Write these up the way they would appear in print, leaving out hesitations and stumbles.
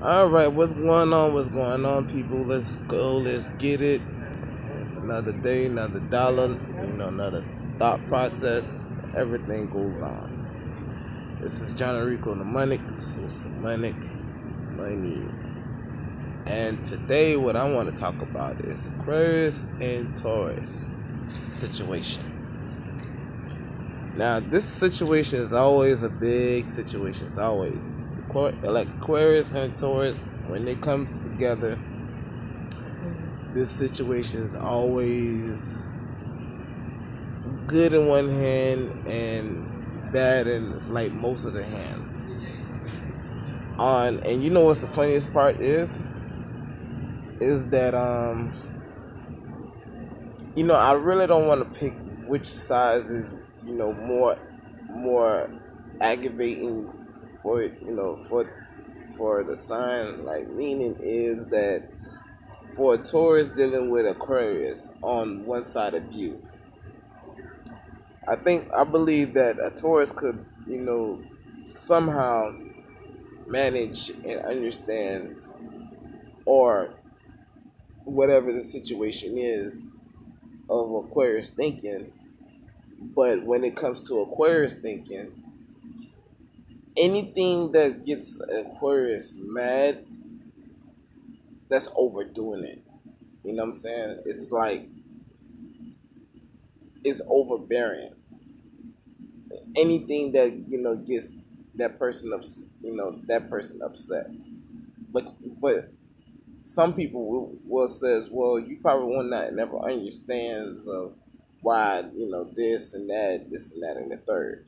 All right, what's going on? What's going on, people? Let's go. Let's get it. It's another day, another dollar, another thought process. Everything goes on. This is John Ricohmnemonic, so some money. And today, what I want to talk about is Aquarius and Taurus situation. Now, this situation is always a big situation. It's always like Aquarius and Taurus, when they come together, this situation is always good in one hand and bad in it's like most of the hands. And you know what's the funniest part is that I really don't want to pick which size is more aggravating for it, for the sign. Like, meaning is that for a Taurus dealing with Aquarius on one side of you, I believe that a Taurus could, somehow manage and understands, or whatever the situation is of Aquarius thinking. But when it comes to Aquarius thinking, anything that gets Aquarius mad, that's overdoing it. You know what I'm saying? It's like, it's overbearing. Anything that gets that person upset. But some people will says, well, you probably will not never understands why this and that and the third.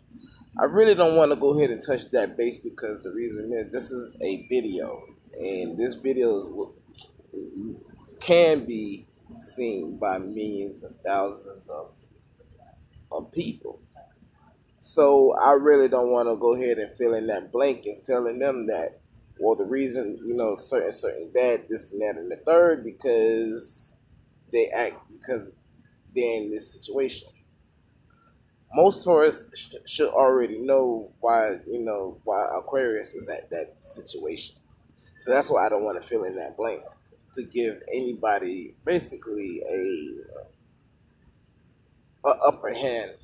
I really don't want to go ahead and touch that base, because the reason is this is a video, and this video can be seen by millions and thousands of people. So I really don't want to go ahead and fill in that blank and telling them that, well, the reason, certain that, this and that and the third, because because they're in this situation. Most Taurus should already know why Aquarius is at that situation. So that's why I don't want to fill in that blank, to give anybody basically a upper hand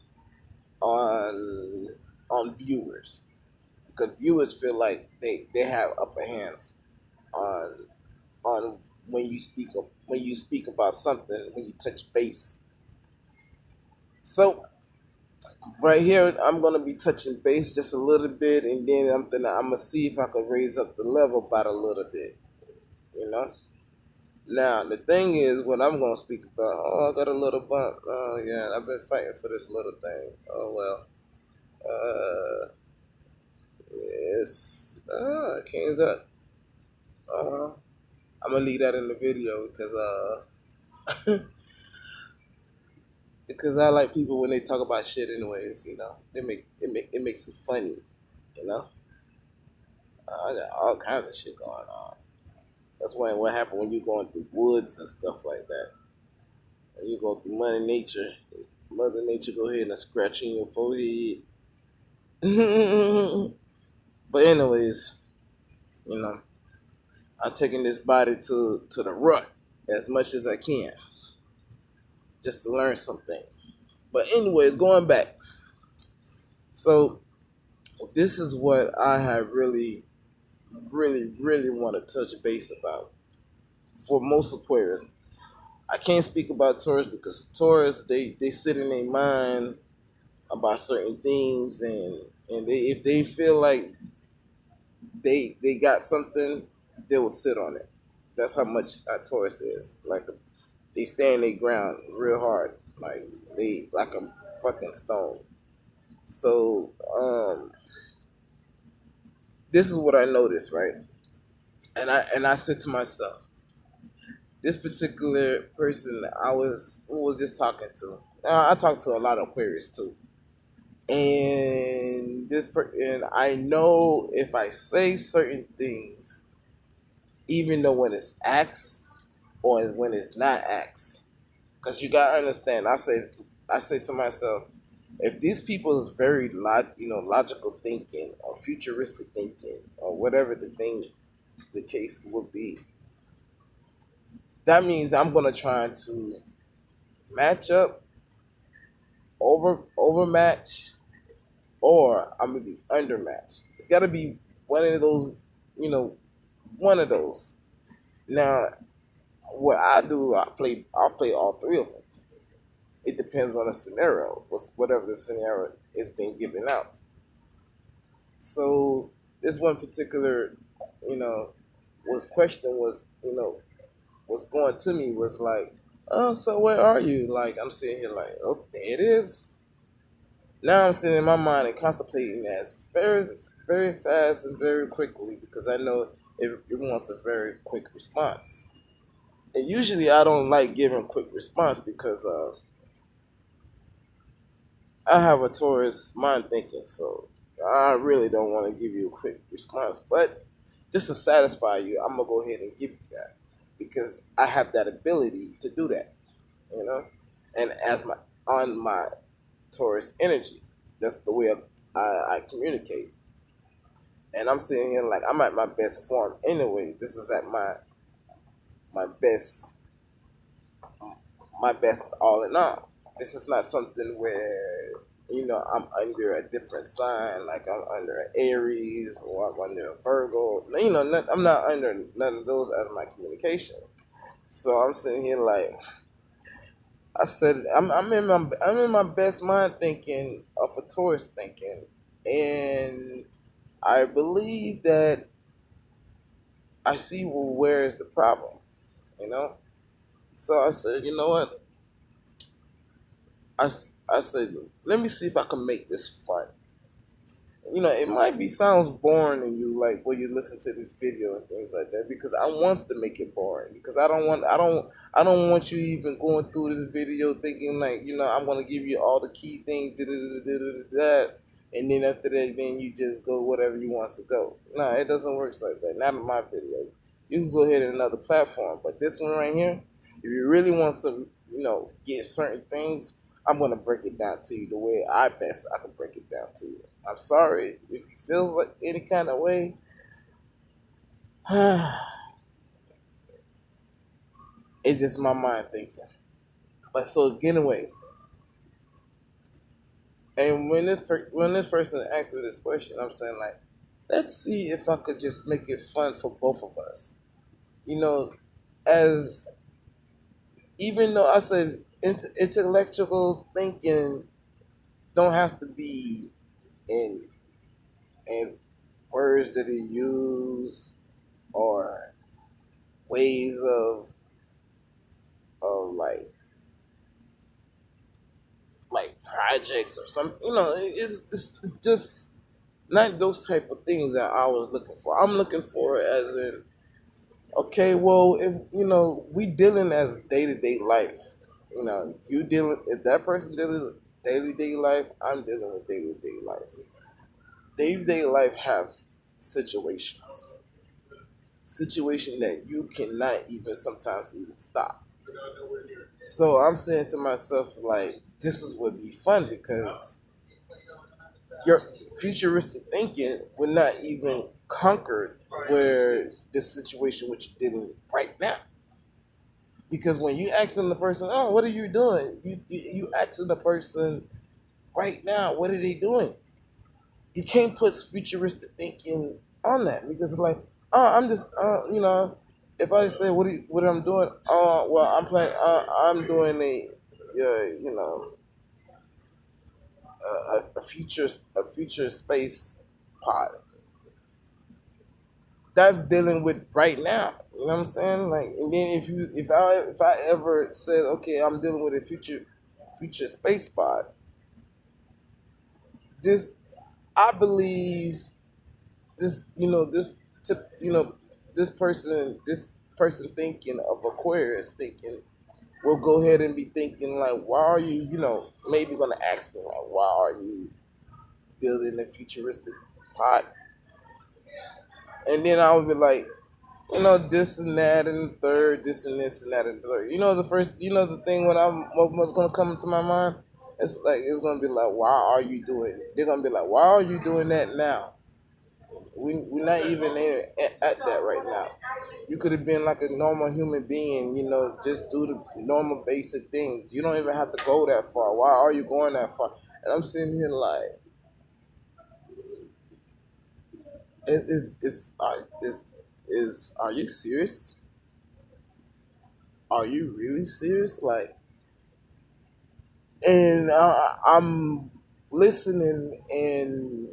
on viewers, because viewers feel like they have upper hands on when you speak about something, when you touch base. So right here, I'm gonna be touching base just a little bit, and then I'm gonna see if I can raise up the level about a little bit. Now the thing is, what I'm gonna speak about. Oh, I got a little bump. Oh yeah, I've been fighting for this little thing. Oh well. It's King's up. I'm gonna leave that in the video because I like people when they talk about shit. Anyways, it makes it funny. You know, I got all kinds of shit going on. That's why what happened when you going through woods and stuff like that. When you go through Mother Nature go ahead and scratch in your forehead. But anyways, I'm taking this body to the rut as much as I can, just to learn something. But anyways, going back. So this is what I have really want to touch base about. For most Aquarius, I can't speak about Taurus, because Taurus, they sit in their mind about certain things, and if they feel like they got something, they will sit on it. That's how much a Taurus is. Like, they stand their ground real hard, like they like a fucking stone. So this is what I noticed, right? And I said to myself, this particular person who was just talking to, I talked to a lot of Aquarius too, and and I know if I say certain things, even though when it's asked or when it's not asked, because you gotta understand, I say to myself, if these people is very logical thinking or futuristic thinking or whatever the thing the case would be, that means I'm gonna try to match up, overmatch, or I'm gonna be undermatched. It's got to be one of those, you know, one of those. Now, what I do, I'll play all three of them. It depends on the scenario, whatever the scenario is being given out. So this one particular, you know, was question was, was going to me was like, oh, so where are you? Like I'm sitting here like, oh, there it is. Now I'm sitting in my mind and contemplating as very fast and very quickly because I know it wants a very quick response. And usually I don't like giving quick response because I have a Taurus mind thinking, so I really don't want to give you a quick response. But just to satisfy you, I'm gonna go ahead and give you that because I have that ability to do that, you know. And as my on my Taurus energy, that's the way I communicate. And I'm sitting here like I'm at my best form anyway. This is at my best my best all in all. This is not something where I'm under a different sign, like I'm under an Aries or I'm under a Virgo. I'm not under none of those as my communication. So I'm sitting here like I said, I'm in my best mind thinking of a Taurus thinking, and I believe that I see where is the problem, you know. So I said, you know what? I said, let me see if I can make this fun. It might be sounds boring in you, like when you listen to this video and things like that, because I want to make it boring. Because I don't want you even going through this video thinking like, I'm gonna give you all the key things, that, and then after that, then you just go whatever you want to go. No, it doesn't work like that. Not in my video. You can go ahead and another platform, but this one right here, if you really want to, get certain things, I'm gonna break it down to you the way I can break it down to you. I'm sorry if you feel like any kind of way. It's just my mind thinking. But so anyway, and when this person asked me this question, I'm saying like, let's see if I could just make it fun for both of us. As even though I said intellectual thinking don't have to be in and words that he use or ways of like projects or something. It's just not those type of things that I was looking for. I'm looking for it as in, okay, well, if we dealing as day-to-day life. You dealing, if that person dealing daily life, I'm dealing with daily life. Day-to-day life has situations that you cannot even sometimes even stop. So I'm saying to myself like, this is would be fun because your futuristic thinking would not even conquer where the situation which you're dealing right now. Because when you asking the person, oh, what are you doing? You asking the person right now, what are they doing? You can't put futuristic thinking on that because it's like, oh, I'm just, if I say what I'm doing, oh, well, I'm doing a future space pod. That's dealing with right now. You know what I'm saying? Like, and then if I ever said, okay, I'm dealing with a future space pod, this I believe this tip, this person thinking of Aquarius thinking will go ahead and be thinking like, why are you, maybe gonna ask me like, why are you building a futuristic pod? And then I would be like, this and that and the third, this and this and that and the third. The thing what's gonna come into my mind? It's gonna be like, why are you doing? They're gonna be like, why are you doing that now? We're not even there at that right now. You could have been like a normal human being, just do the normal basic things. You don't even have to go that far. Why are you going that far? And I'm sitting here like, are you serious? Are you really serious? Like, and I'm listening and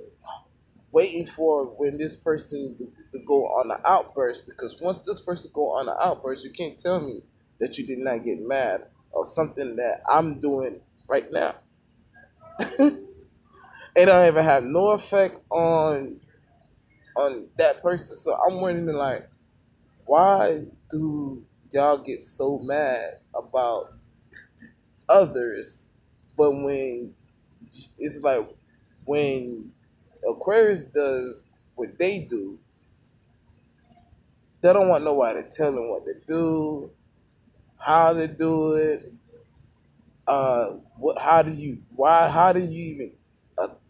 waiting for when this person to go on an outburst, because once this person go on an outburst, you can't tell me that you did not get mad or something that I'm doing right now. It don't even have no effect on that person. So I'm wondering, like, why do y'all get so mad about others, but when it's like when Aquarius does what they don't want nobody to tell them what to do, how to do it. What? How do you? Why? How do you even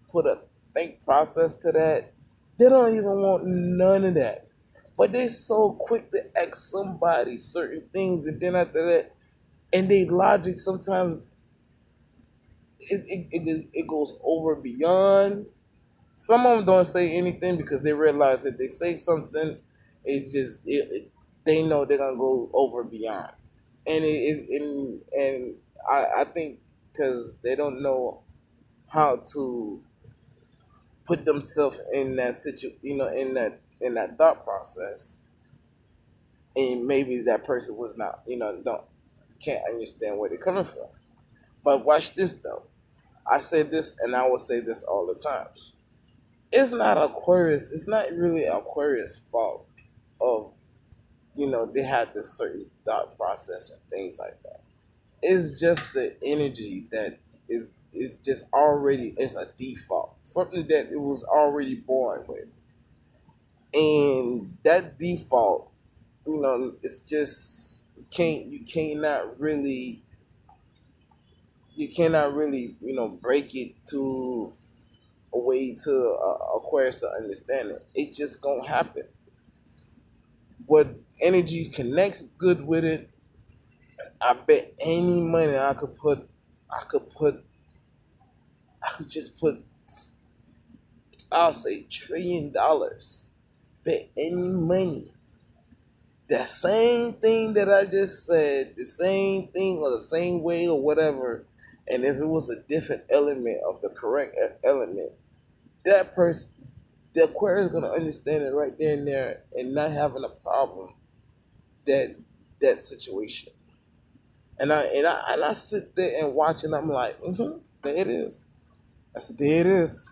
put a think process to that? They don't even want none of that. But they're so quick to ask somebody certain things, and then after that, and they logic sometimes it goes over beyond. Some of them don't say anything because they realize that they say something, they know they're gonna go over beyond, and I think because they don't know how to put themselves in that in that thought process, and maybe that person was not, don't can't understand where they're coming from. But watch this though. I say this, and I will say this all the time. It's not Aquarius. It's not really Aquarius' fault of they had this certain thought process and things like that. It's just the energy that is just already is a default, something that it was already born with, and that default, it's just you cannot really break it to a way to Aquarius to understand it. It just gonna happen. What energy connects good with it, I bet any money I could put, I could just put, I'll say $1 trillion. Bet any money. That same thing that I just said, the same thing or the same way or whatever, and if it was a different element of the correct element, that person, the Aquarius is gonna understand it right there and there, and not having a problem that that situation. And I sit there and watch, and I'm like, there it is. I said, there it is.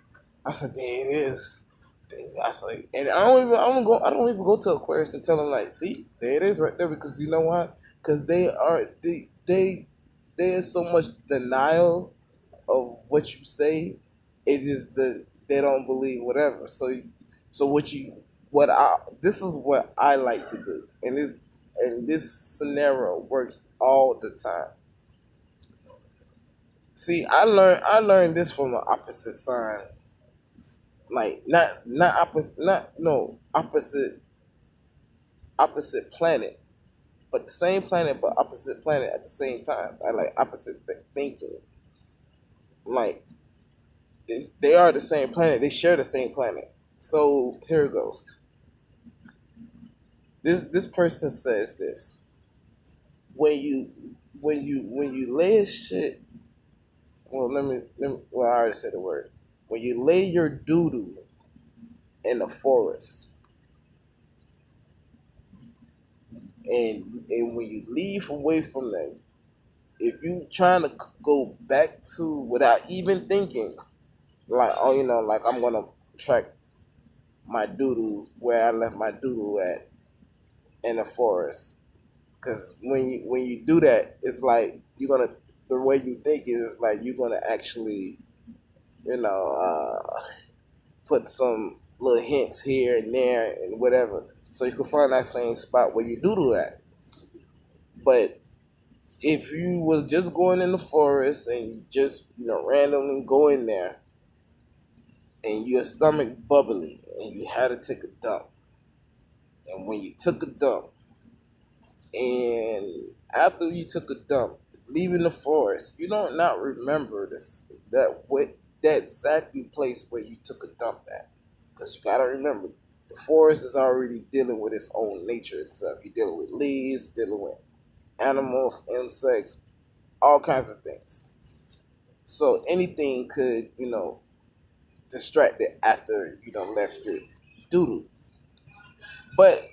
I said, there it is. I say, and I don't even go to Aquarius and tell them like, see, there it is right there, because you know why? Because there's so much denial of what you say. It is they don't believe whatever. So what I this is what I like to do, and this scenario works all the time. See, I learned this from the opposite sign, like not opposite, not no opposite planet, but the same planet but opposite planet at the same time. I like opposite thinking. Like they are the same planet. They share the same planet. So here it goes. This person says this: when you lay shit. Well, Well, I already said the word. When you lay your doo doo in the forest, and when you leave away from them, if you trying to go back to without even thinking, like, oh, like, I'm gonna track my doo doo where I left my doo doo at in the forest. Because when you do that, it's like you're gonna, the way you think is like you're gonna actually, you know, put some little hints here and there and whatever, so you can find that same spot where you do at. But if you was just going in the forest and just randomly go in there, and your stomach bubbly, and you had to take a dump. And when you took a dump, and after you took a dump, leaving the forest, you don't not remember that exactly place where you took a dump at, because you gotta remember the forest is already dealing with its own nature itself. You're dealing with leaves, dealing with animals, insects, all kinds of things. So anything could, distract it after left your doodle. But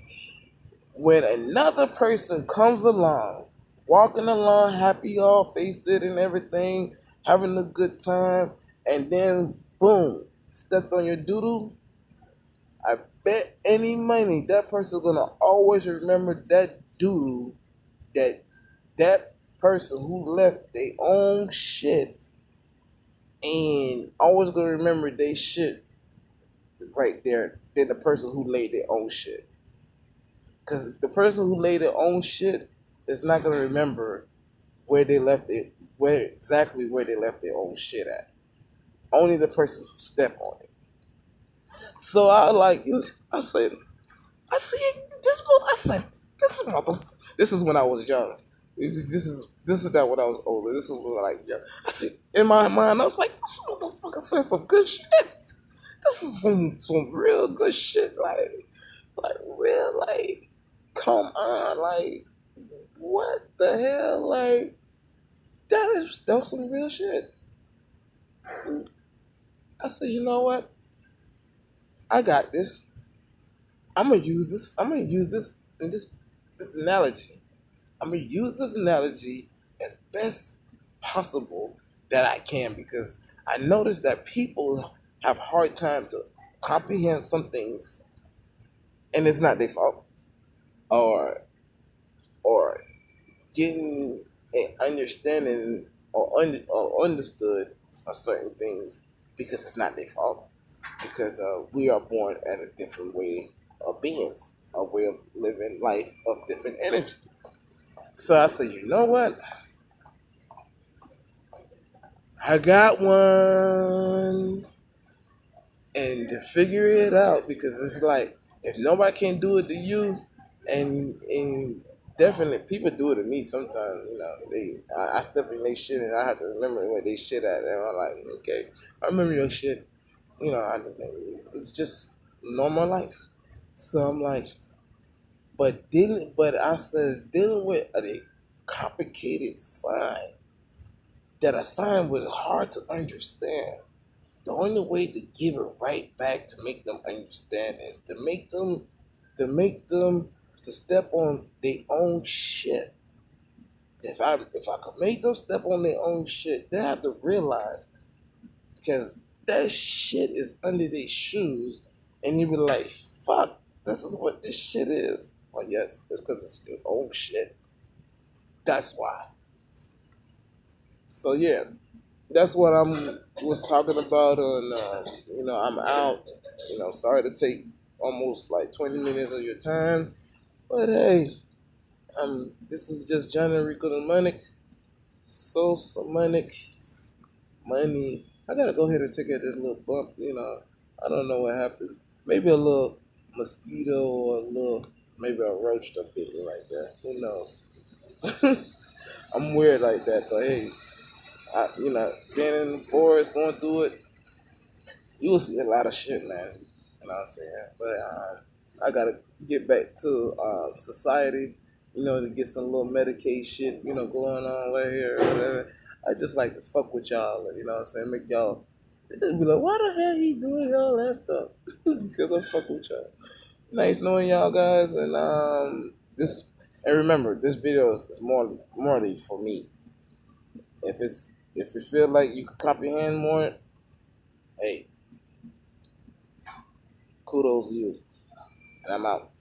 when another person comes along, walking along happy, all faced it and everything, having a good time, and then boom, stepped on your doodle, I bet any money that person's gonna always remember that doodle, that person who left their own shit, and always gonna remember they shit right there than the person who laid their own shit. Because the person who laid their own shit is not gonna remember where they left it, where they left their own shit at. Only the person who stepped on it. So I see this. I said, this mother. This is when I was young. This is not when I was older. This is when young. I said in my mind, I was like, this motherfucker said some good shit. This is some real good shit. Real come on, what the hell, that was some real shit. I said, you know what? I got this. I'm gonna use this. I'm gonna use this in this analogy. I'm gonna use this analogy as best possible that I can, because I noticed that people have hard time to comprehend some things, and it's not their fault, or or getting an understanding or understood of certain things, because it's not their fault, because we are born at a different way of beings, a way of living life of different energy. So I said, you know what? I got one. And to figure it out, because it's like, if nobody can do it to you, and definitely people do it to me sometimes, I step in their shit and I have to remember where they shit at, and I'm like, okay, I remember your shit. It's just normal life. So I'm like, but I says dealing with a complicated sign, that a sign was hard to understand. The only way to give it right back to make them understand is to step on their own shit. If I could make them step on their own shit, they have to realize, because that shit is under their shoes, and you be like, fuck, this is what this shit is. Well, yes, it's because it's your own shit. That's why. So yeah, that's what I'm was talking about. I'm out. Sorry to take almost 20 minutes of your time, but hey, this is just John and Ricohmnemonic, so Samonic money. I gotta go ahead and take out this little bump. I don't know what happened. Maybe a little mosquito, or maybe a roach that bit me right there. Who knows? I'm weird like that, but hey, being in the forest, going through it, you will see a lot of shit, man. You know what I'm saying? But I gotta get back to society, to get some little Medicaid shit, going on right here or whatever. I just like to fuck with y'all, you know what I'm saying? Make y'all be like, why the hell he doing all that stuff? Because I'm fucking with y'all. Nice knowing y'all guys, and remember, this video is morally for me. If you feel like you can comprehend more, hey, kudos to you. And I'm out.